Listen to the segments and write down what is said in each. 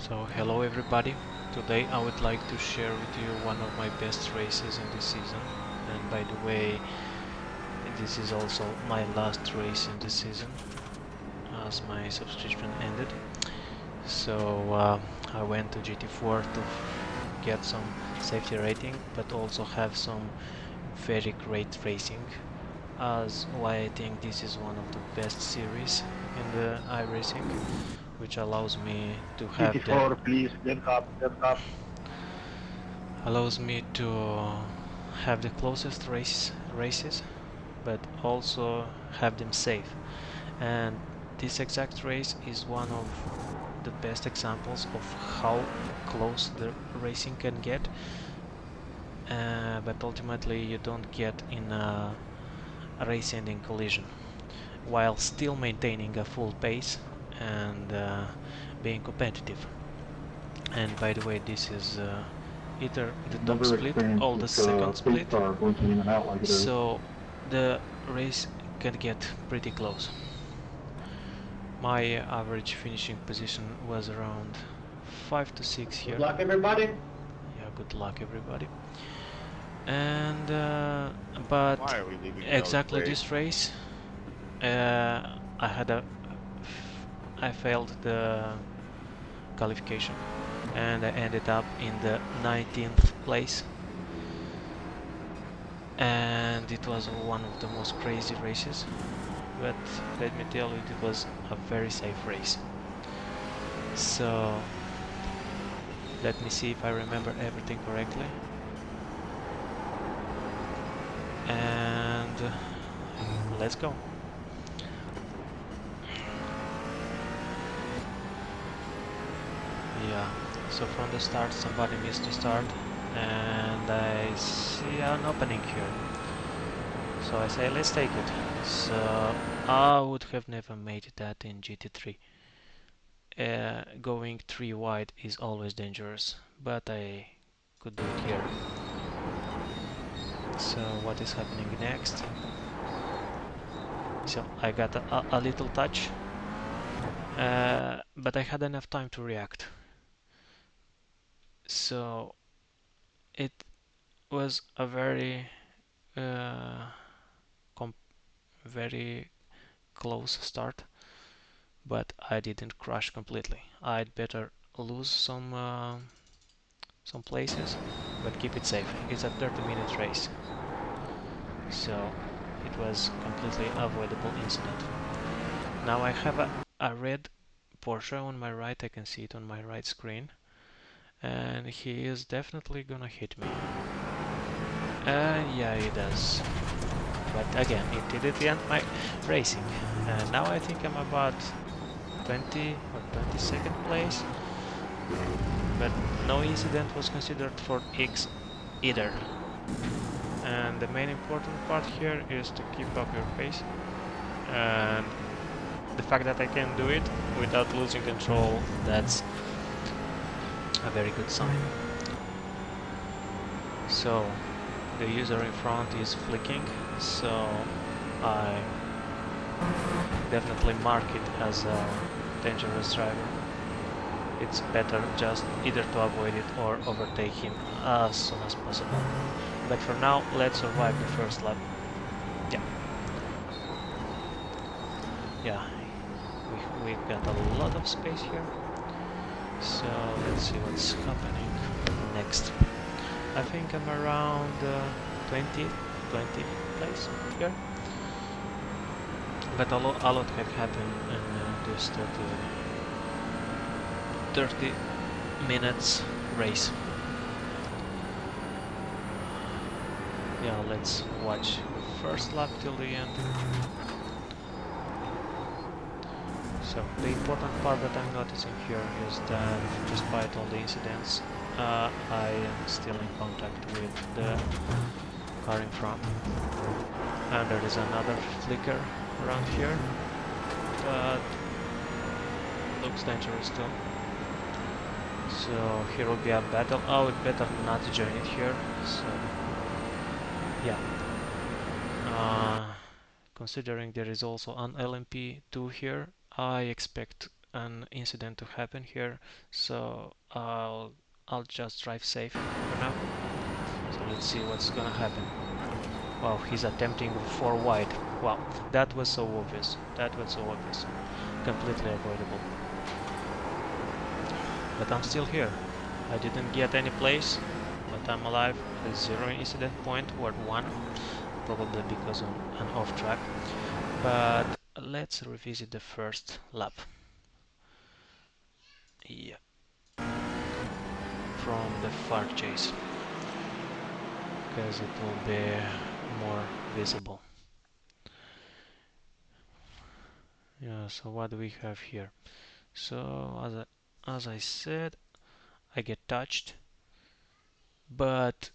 So hello everybody, today I would like to share with you one of my best races in this season, and by the way this is also my last race in this season as my subscription ended. So I went to GT4 to get some safety rating but also have some very great racing, as why I think this is one of the best series in the iRacing, which allows me to have GT4, please, get up. allows me to have the closest races, but also have them safe. And this exact race is one of the best examples of how close the racing can get, but ultimately you don't get in a race-ending collision, while still maintaining a full pace and being competitive. And by the way, this is either the top Never split experienced or the this second police split, car blinking in and out like it is. so the race can get pretty close. My average finishing position was around 5 to 6 Good here. luck, everybody. Yeah, good luck everybody. And but Why are we leaving those exactly late? this race, I had I failed the qualification and I ended up in the 19th place, and it was one of the most crazy races, but let me tell you, it was a very safe race. So let me see if I remember everything correctly. And let's go. Yeah, so from the start somebody missed the start and I see an opening here. So I say let's take it. So I would have never made that in GT3. Going 3 wide is always dangerous, but I could do it here. So what is happening next? So I got a little touch, but I had enough time to react. So it was a uh, very close start, but I didn't crash completely. I'd better lose some places, but keep it safe. It's a 30-minute race, so it was completely avoidable incident. Now I have a red Porsche on my right. I can see it on my right screen, and he is definitely gonna hit me. Yeah, he does. But again, it didn't end my racing. And now I think I'm about 20 or 22nd place, but no incident was considered for X either. And the main important part here is to keep up your pace, and the fact that I can do it without losing control, that's a very good sign. So the user in front is flicking, so I definitely mark it as a dangerous driver. It's better just either to avoid it or overtake him as soon as possible. But for now, let's survive the first lap. Yeah, yeah, we got a lot of space here. So let's see what's happening next. I think I'm around 20 place here. But a lot had happened in this 30 minutes race. Yeah, let's watch first lap till the end. So the important part that I'm noticing here is that despite all the incidents, I am still in contact with the car in front. And there is another flicker around here, but looks dangerous too. So here will be a battle. Oh, it better not join it here. So yeah. Considering there is also an LMP2 here, I expect an incident to happen here, so I'll just drive safe for now. So let's see what's gonna happen. Wow, he's attempting 4 wide. Wow, that was so obvious. That was so obvious. Completely avoidable. But I'm still here. I didn't get any place, but I'm alive. A 0 incident point or 1, probably because I'm an off track. But let's revisit the first lap. Yeah. From the far chase, because it will be more visible. Yeah, so what do we have here? So as I said, I get touched, but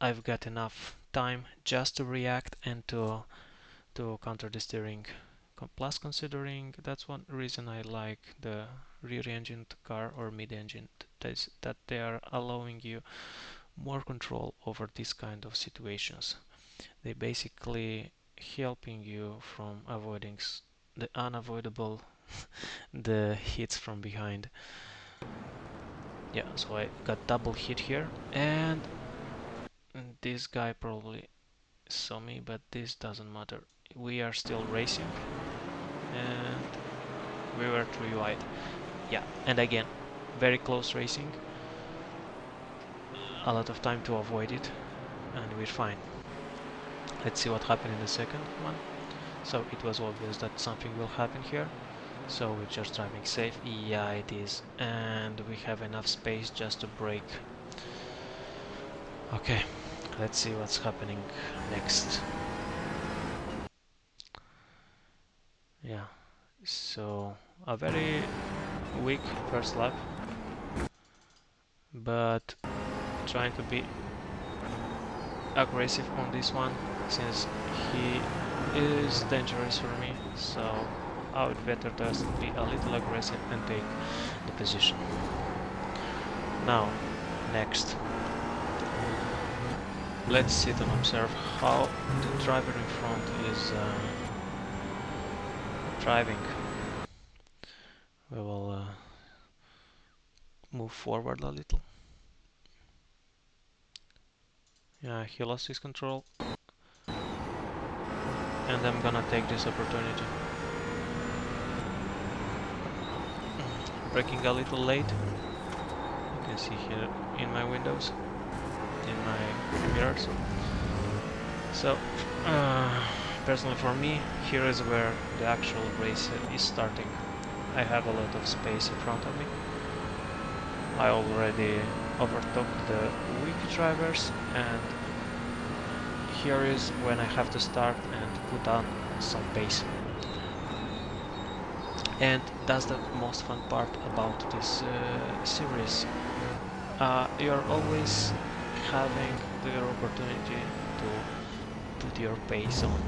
I've got enough time just to react and to counter the steering. Plus, considering that's one reason I like the rear-engined car or mid-engine, that they are allowing you more control over this kind of situations. They basically helping you from avoiding the unavoidable, the hits from behind. Yeah, so I got double hit here, and this guy probably saw me, but this doesn't matter. We are still racing, and we were 3 wide. Yeah, and again, very close racing. A lot of time to avoid it, and we're fine. Let's see what happened in the second one. So it was obvious that something will happen here. So we're just driving safe. Yeah, it is. And we have enough space just to brake. Okay, let's see what's happening next. Yeah, so a very weak first lap, but trying to be aggressive on this one since he is dangerous for me, so I would better just be a little aggressive and take the position. Now, next, let's sit and observe how the driver in front is driving. We will move forward a little. Yeah, he lost his control, and I'm gonna take this opportunity. Braking a little late. You can see here in my windows, in my mirrors. So, personally for me, here is where the actual race is starting. I have a lot of space in front of me. I already overtook the weak drivers, and here is when I have to start and put on some pace. And that's the most fun part about this series. You're always having the opportunity to put your pace on.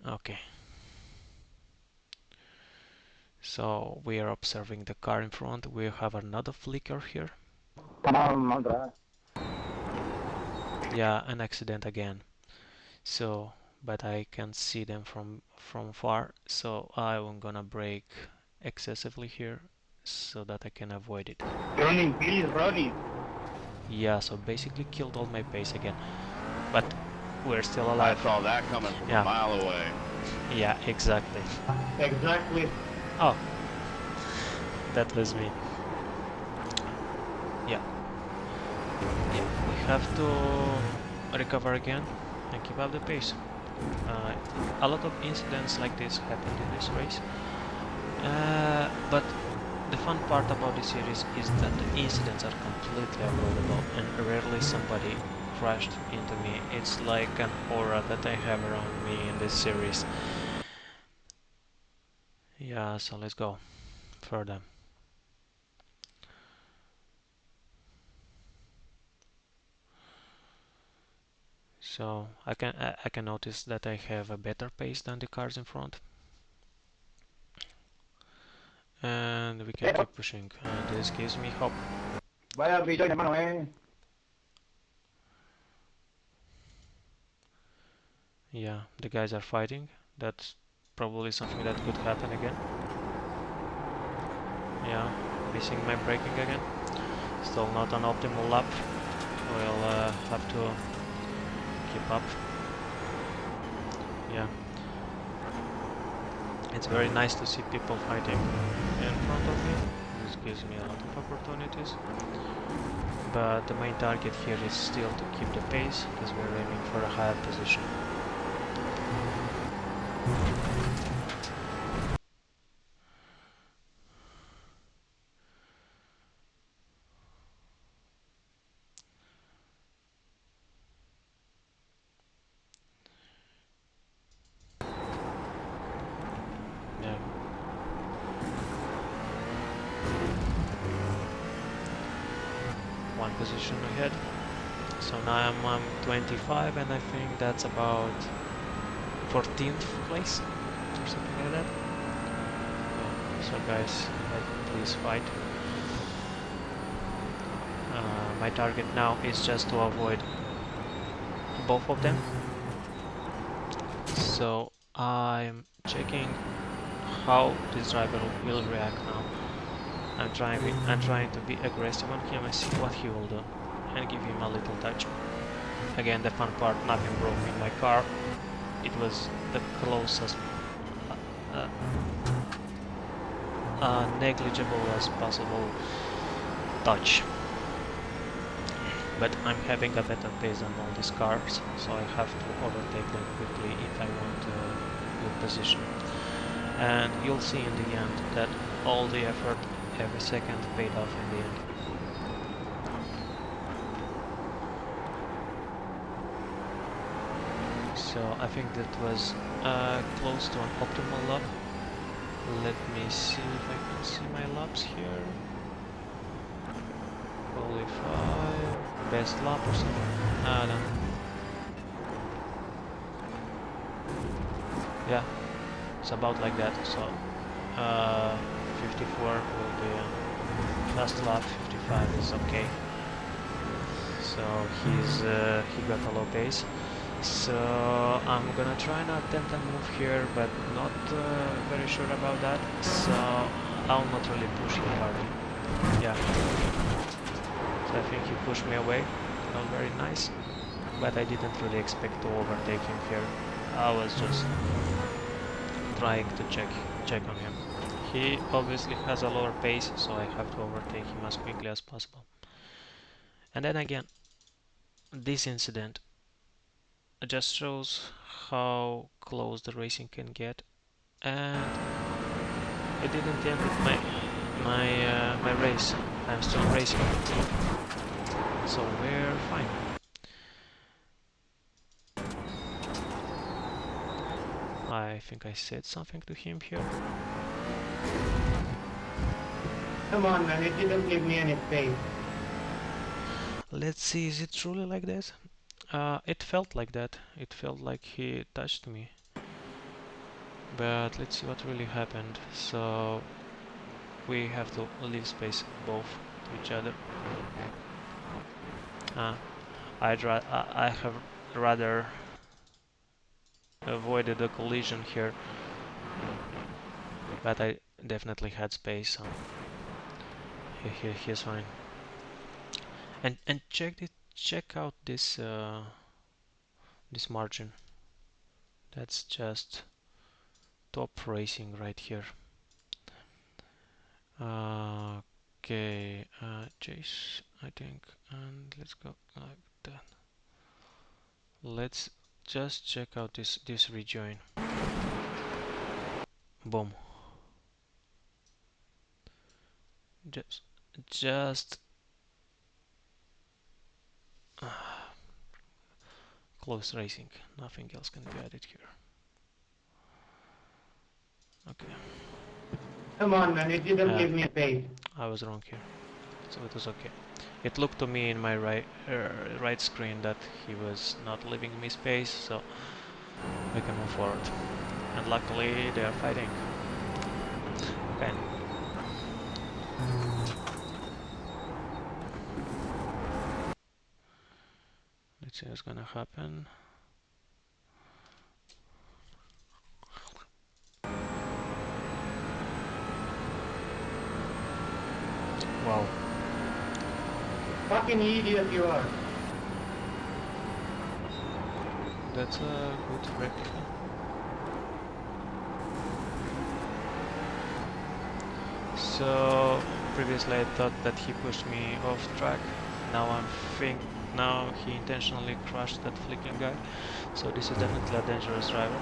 Okay. So we are observing the car in front. We have another flicker here. Yeah, an accident again. So, but I can see them from far, so I'm gonna brake excessively here so that I can avoid it. Running, please, running. Yeah, so basically killed all my pace again, but we're still alive. I saw that coming from a mile away. Yeah, exactly. Exactly. Oh, that was me. Yeah. Yeah, we have to recover again and keep up the pace. A lot of incidents like this happened in this race, but the fun part about this series is that the incidents are completely avoidable and rarely somebody crashed into me. It's like an aura that I have around me in this series. Yeah, so let's go further. So I can notice that I have a better pace than the cars in front, and we can keep pushing, and this gives me hope. Yeah, the guys are fighting. That's probably something that could happen again. Yeah, missing my braking again. Still not an optimal lap. We'll have to keep up. Yeah. It's very nice to see people fighting in front of me. This gives me a lot of opportunities. But the main target here is still to keep the pace, because we're aiming for a higher position. Yeah. One position ahead. So now I'm 25, and I think that's about 14th place or something like that. Yeah. So guys, please fight. My target now is just to avoid both of them. So I'm checking how this driver will react now. I'm trying to be aggressive on him and see what he will do, and give him a little touch. Again, the fun part, nothing broke in my car. It was the closest uh, negligible as possible touch. But I'm having a better pace than all these cars, so I have to overtake them quickly if I want a good position. And you'll see in the end that all the effort, every second, paid off in the end. So I think that was close to an optimal lap. Let me see if I can see my laps here. Qualify, best lap or something. No. Yeah, it's about like that. So 54 will be fast lap, 55 is okay. So he got a low pace. So I'm gonna try and attempt a move here, but not very sure about that. So I'll not really push him hard. Yeah. So I think he pushed me away. Not very nice. But I didn't really expect to overtake him here. I was just trying to check on him. He obviously has a lower pace, so I have to overtake him as quickly as possible. And then again, this incident just shows how close the racing can get, and it didn't end with my race. I'm still racing, so we're fine. I think I said something to him here. Come on, man, it didn't give me any space. Let's see, is it truly like this? It felt like that. It felt like he touched me. But let's see what really happened. So we have to leave space both to each other. I have rather avoided a collision here, but I definitely had space, so he's fine. And check out this this margin. That's just top racing right here. Okay, Chase, I think, and let's go like that. Let's just check out this rejoin. Boom. Just close racing. Nothing else can be added here. Okay. Come on, man, it didn't give me space. I was wrong here, so it was okay. It looked to me in my right screen that he was not leaving me space, so we can move forward. And luckily they are fighting. Okay. Let's see what's gonna happen. Wow. Fucking idiot you are. That's a good replica. So previously I thought that he pushed me off track. Now now he intentionally crashed that flicking guy. So this is definitely a dangerous driver.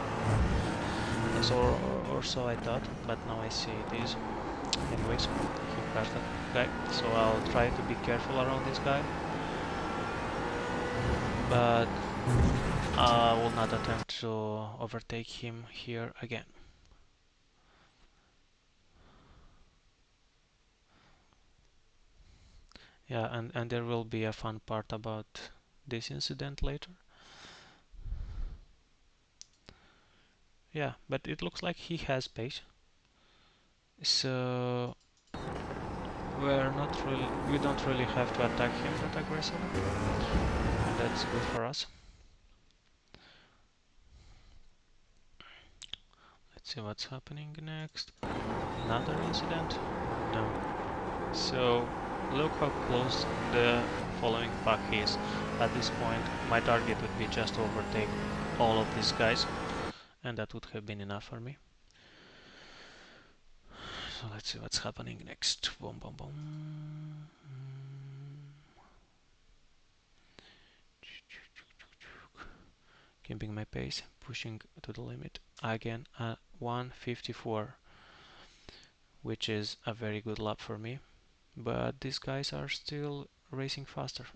Or so I thought, but now I see it is. Anyways, he crashed that guy. So I'll try to be careful around this guy. But I will not attempt to overtake him here again. Yeah, and there will be a fun part about this incident later. Yeah, but it looks like he has pace. So we don't really have to attack him that aggressively. And that's good for us. Let's see what's happening next. Another incident? No. So look how close the following pack is. At this point my target would be just to overtake all of these guys, and that would have been enough for me. So let's see what's happening next. Boom, boom, boom. Keeping my pace, pushing to the limit. Again, 1:54, which is a very good lap for me. But these guys are still racing faster.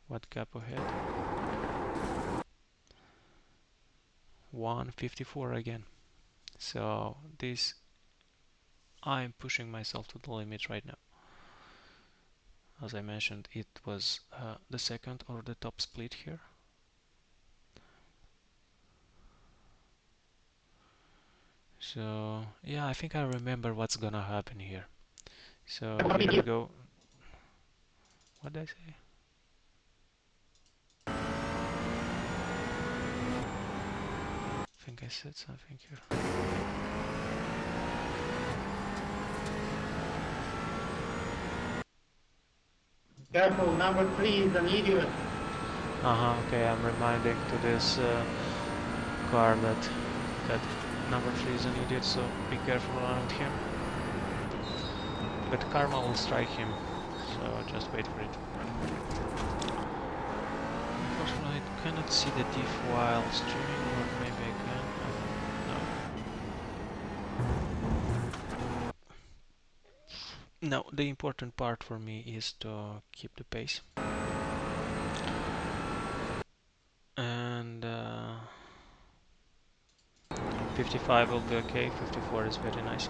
What gap ahead? 1:54 again. So this, I'm pushing myself to the limit right now. As I mentioned, it was the second or the top split here. So yeah, I think I remember what's gonna happen here. So here we go. What did I say? I think I said something here. Careful, number 3 is an idiot. Okay, I'm reminding to this car that number 3 is an idiot, so be careful around him. But karma will strike him, so just wait for it. Unfortunately, I cannot see the diff while streaming, or maybe I can. No, the important part for me is to keep the pace. And 55 will be okay, 54 is very nice.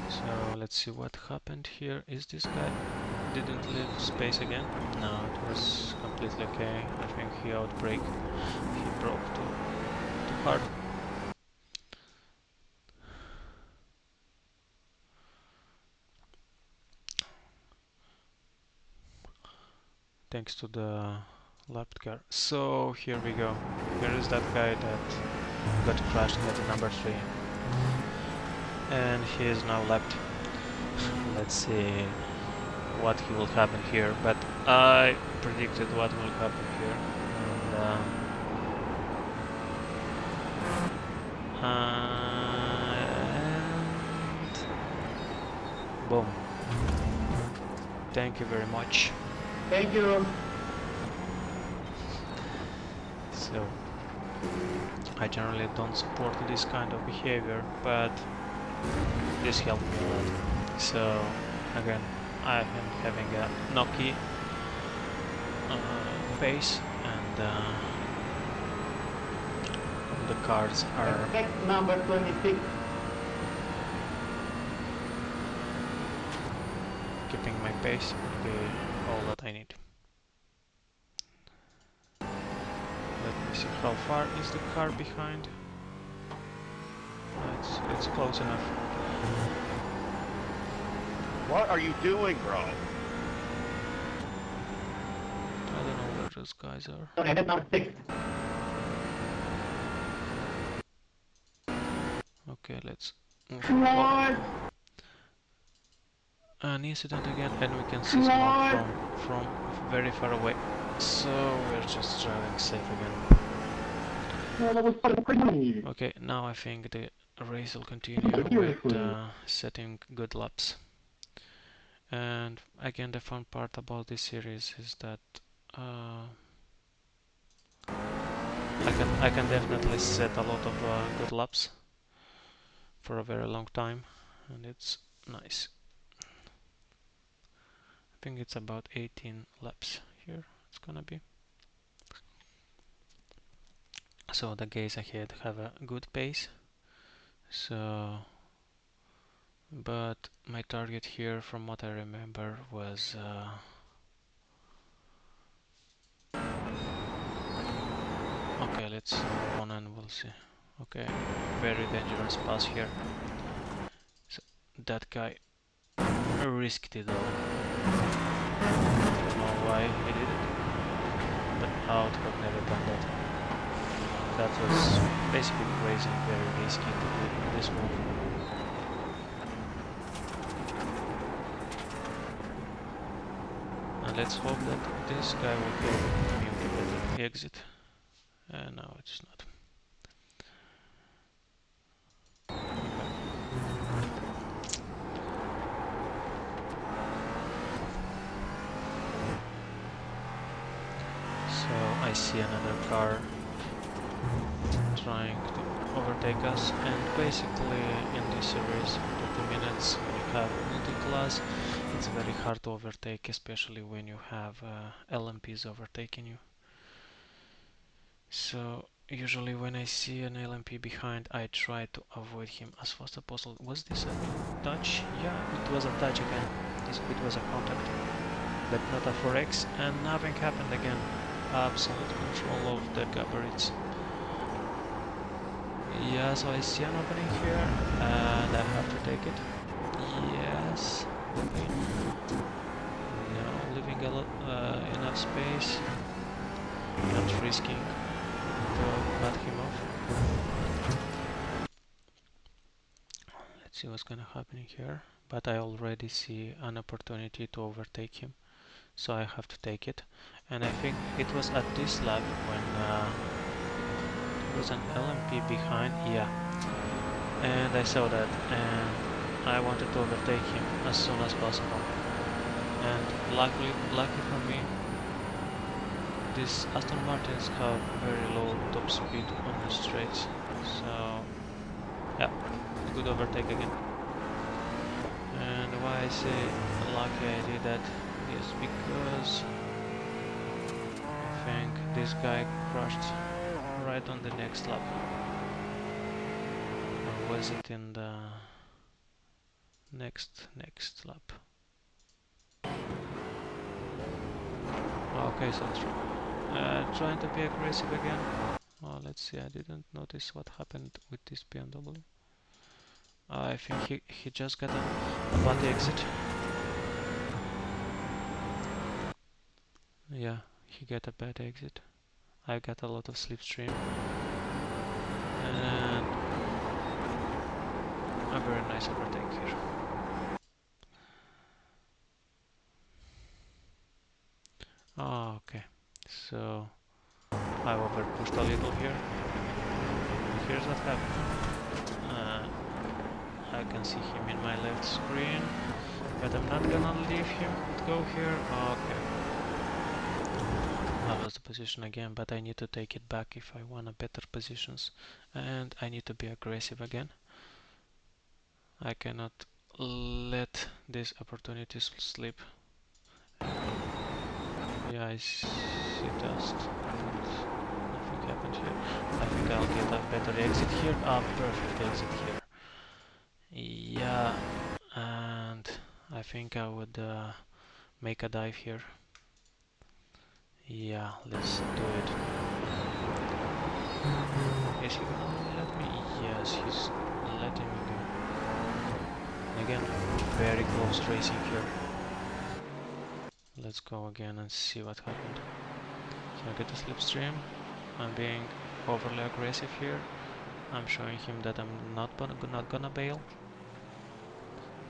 So let's see what happened here. Is this guy didn't leave space again? No, it was completely okay. I think he outbraked. He broke too hard. Thanks to the lapped car. So here we go. Here is that guy that got crashed at number 3. And he is now lapped. Let's see what will happen here. But I predicted what will happen here. And boom. Thank you very much. Thank you. So I generally don't support this kind of behavior, but this helped me a lot. So again, I am having a knocky pace, and the cars are Expect number 26. keeping my pace would be all that I need. Let me see how far is the car behind. It's close enough. What are you doing, bro? I don't know where those guys are. Sorry, that's number 6. Okay, let's move. Come Oh, on! an incident again, and we can see smoke from very far away. So we're just driving safe again. No, that was fucking crazy. Okay, now I think the race will continue with setting good laps. And again, the fun part about this series is that I can definitely set a lot of good laps for a very long time, and it's nice. I think it's about 18 laps here. It's gonna be. So the guys ahead have a good pace. So, but my target here, from what I remember, was. Okay, let's move on and we'll see. Okay, very dangerous pass here. So that guy risked it all. Don't know why he did it, but I would have never done that. That was basically crazy and very risky to do this move. And let's hope that this guy will be able to give me a better exit. No, it's not. So I see another car trying to overtake us, and basically in this series, 30 minutes, when you have multi-class, it's very hard to overtake, especially when you have LMPs overtaking you. So usually when I see an LMP behind, I try to avoid him as fast as possible. Was this a touch? Yeah, it was a touch again. It was a contact, but not a 4X, and nothing happened again. Absolute control of the gabarits. Yeah, so I see an opening here, and I have to take it. Yes. Okay. Now leaving enough space, not risking to cut him off. Let's see what's gonna happen here. But I already see an opportunity to overtake him, so I have to take it. And I think it was at this lap when there was an LMP behind. Yeah. And I saw that, and I wanted to overtake him as soon as possible. And lucky for me, these Aston Martins have very low top speed on the straights, so yeah, good overtake again. And why I say lucky I did that is because I think this guy crashed right on the next lap. Or was it in the next lap? Okay, so trying to be aggressive again. Oh, let's see, I didn't notice what happened with this BMW. I think he just got a bad exit. Yeah, he got a bad exit. I got a lot of slipstream. And a very nice overtake here. Oh, okay. So I overpushed a little here. Here's what happened. I can see him in my left screen, but I'm not gonna leave him to go here. Okay. I lost the position again, but I need to take it back if I want a better positions, and I need to be aggressive again. I cannot let these opportunities slip. Yeah, I see dust, but nothing happened here. I think I'll get a better exit here. Ah, perfect exit here. Yeah, and I think I would make a dive here. Yeah, let's do it. Is he gonna let me? Yes, he's letting me go. Again, very close racing here. Let's go again and see what happened. So I get the slipstream. I'm being overly aggressive here. I'm showing him that I'm not gonna bail,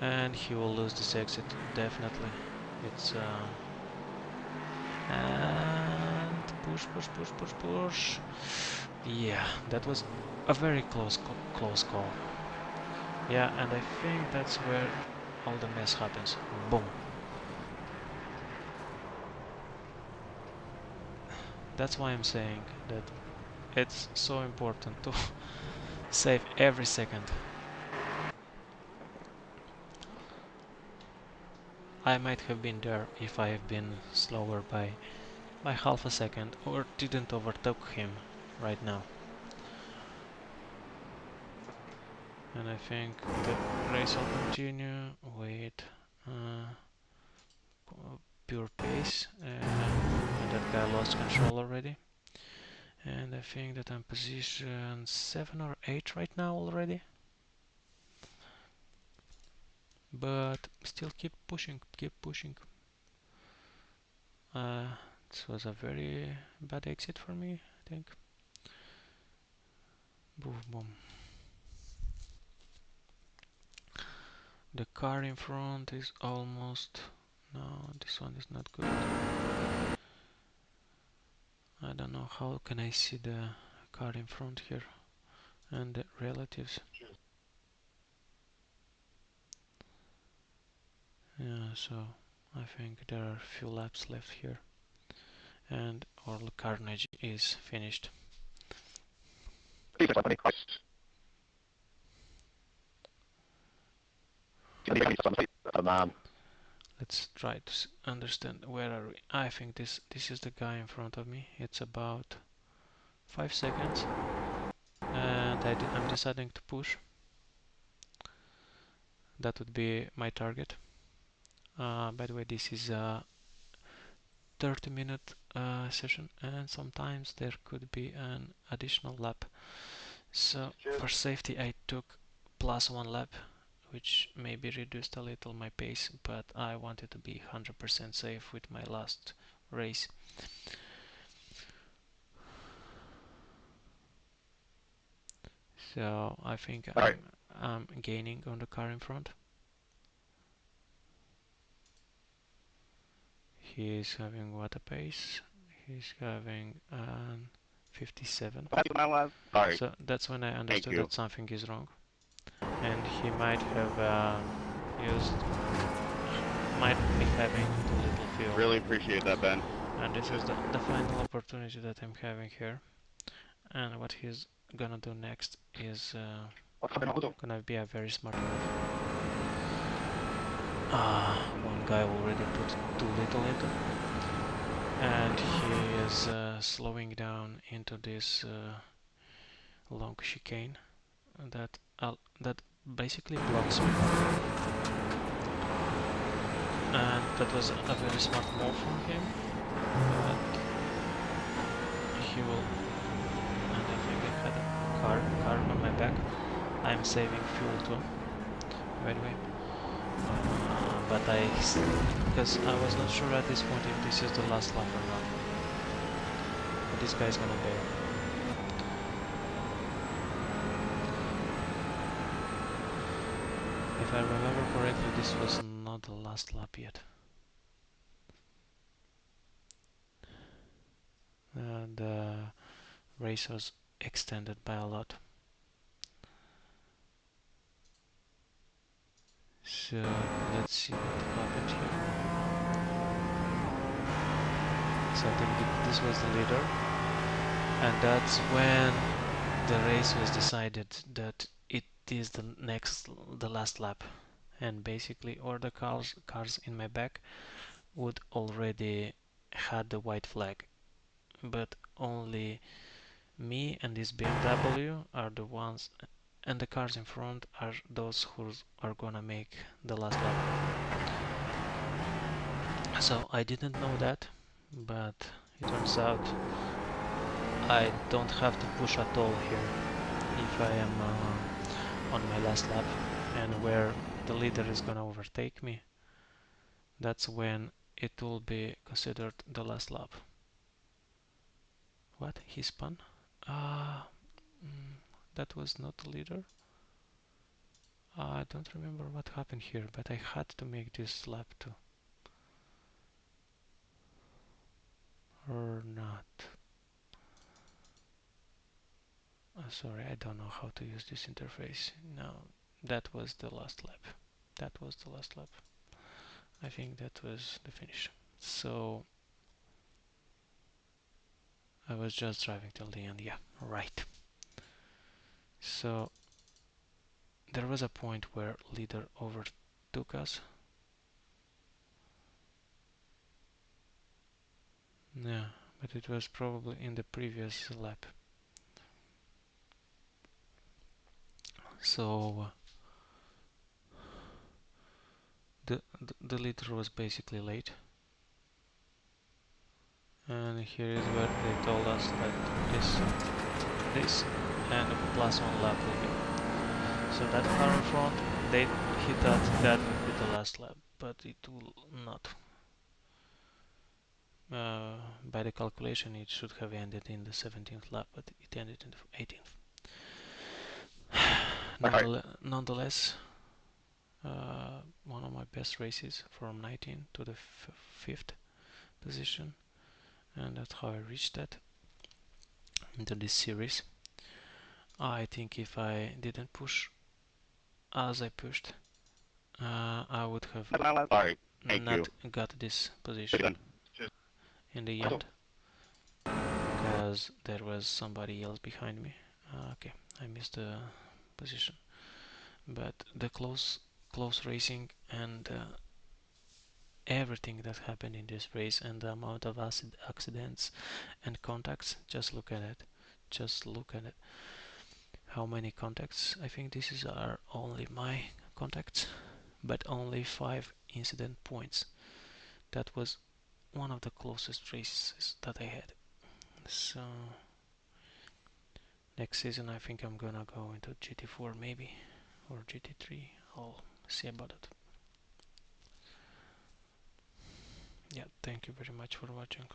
and he will lose this exit definitely. It's and push. Yeah, that was a very close call. Yeah, and I think that's where all the mess happens. Boom. That's why I'm saying that it's so important to save every second. I might have been there if I have been slower by half a second or didn't overtake him right now. And I think the race will continue with pure pace, and that guy lost control already. And I think that I'm position 7 or 8 right now already. But still keep pushing. This was a very bad exit for me, I think. Boom. The car in front is almost... No, this one is not good. I don't know how can I see the car in front here and the relatives. Yeah, so I think there are a few laps left here and all the carnage is finished. Let's try to understand where are we. I think this is the guy in front of me. It's about 5 seconds and I'm deciding to push. That would be my target. By the way, this is a 30-minute session and sometimes there could be an additional lap. So for safety I took +1 lap, which maybe reduced a little my pace, but I wanted to be 100% safe with my last race. So I think I'm gaining on the car in front. He is having what a pace? He's having 57. So that's when I understood that something is wrong. And he might have might be having too little fuel. Really appreciate that, Ben. And this is the final opportunity that I'm having here. And what he's gonna do next is gonna be a very smart move. One guy already put too little into, and he is slowing down into this long chicane that basically blocks me. And that was a very smart move from him. But he will... And I think I had a car on my back. I'm saving fuel too, by the way. But because I was not sure at this point if this is the last lap or not. But this guy's gonna bail. If I remember correctly, this was not the last lap yet. The race was extended by a lot. So let's see what happened here. So I think this was the leader, and that's when the race was decided that it is the last lap, and basically all the cars in my back would already had the white flag, but only me and this BMW are the ones, and the cars in front are those who are gonna make the last lap. So I didn't know that, but it turns out I don't have to push at all here if I am on my last lap, and where the leader is gonna overtake me, that's when it will be considered the last lap. What? He spun? that was not the leader. I don't remember what happened here, but I had to make this lap too. Or not. Sorry, I don't know how to use this interface. No, that was the last lap. That was the last lap. I think that was the finish. So I was just driving till the end. Yeah, right. So there was a point where leader overtook us. Yeah, but it was probably in the previous lap. So the leader was basically late, and here is where they told us that this and plus 1 lap will be. So that car in front, he thought that would be the last lap, but it will not. By the calculation, it should have ended in the 17th lap, but it ended in the 18th. Nonetheless, one of my best races from 19 to the 5th position, and that's how I reached that into this series. I think if I didn't push as I pushed, I would have not got this position in the end, because there was somebody else behind me. Okay, I missed the position, but the close racing and everything that happened in this race and the amount of accidents and contacts, just look at it. Just look at it. How many contacts? I think this are only my contacts, but only 5 incident points. That was one of the closest races that I had. So next season I think I'm gonna go into GT4 maybe, or GT3. I'll see about it. Yeah, thank you very much for watching.